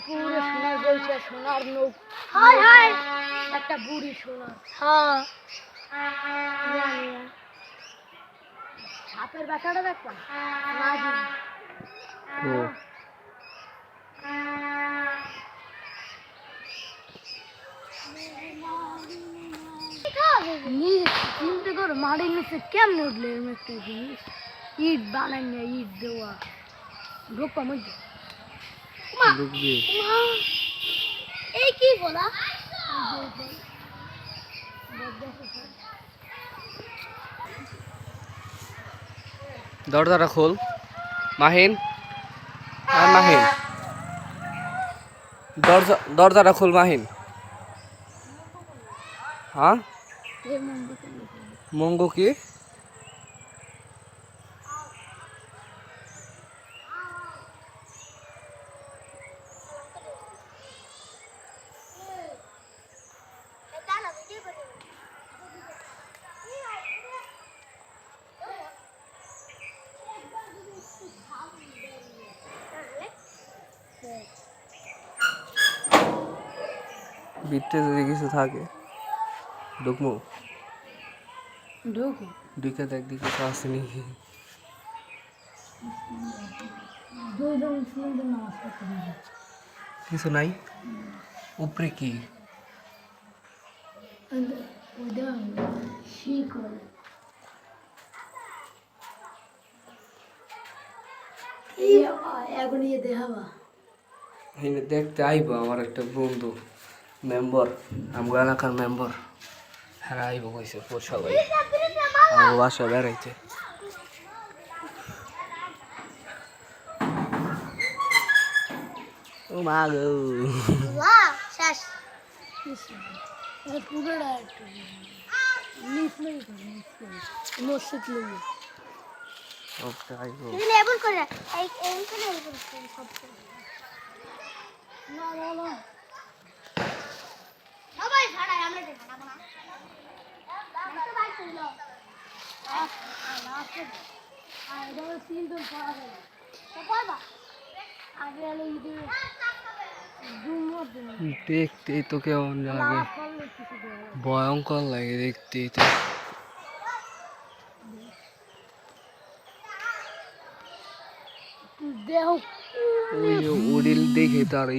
পুরো সোনার বলছে সোনার নৌ হায় হায় একটা বুড়ি সোনার হ্যাঁ সাপের বাসাটা দেখবা চিন্তা করো মাটির নিচে কেমনে উঠলে এরকম একটা জিনিস ইট বানাই না ইট দেওয়া ঢোকা মধ্যে এই কি বলা দরজাটা খোল মাহিন আর মাহিন দরজাটা খোল মাহিন হ্যাঁ মঙ্গু কি ভিতরে যদি কিছু থাকে ঢুকমু ঢুকে দেখ দিকে কিছু আছে নাকি কিছু নাই উপরে কি দেখতে আইব আমার একটা বন্ধু মেম্বার আমার এলাকার মেম্বার হ্যাঁ আইব কইছে সবাই আমার বাসা বেড়াইতে ও মা গো দেখতে তো কেমন লাগে ভয়ঙ্কর লাগে দেখতে ওই উড়িল দেখে তার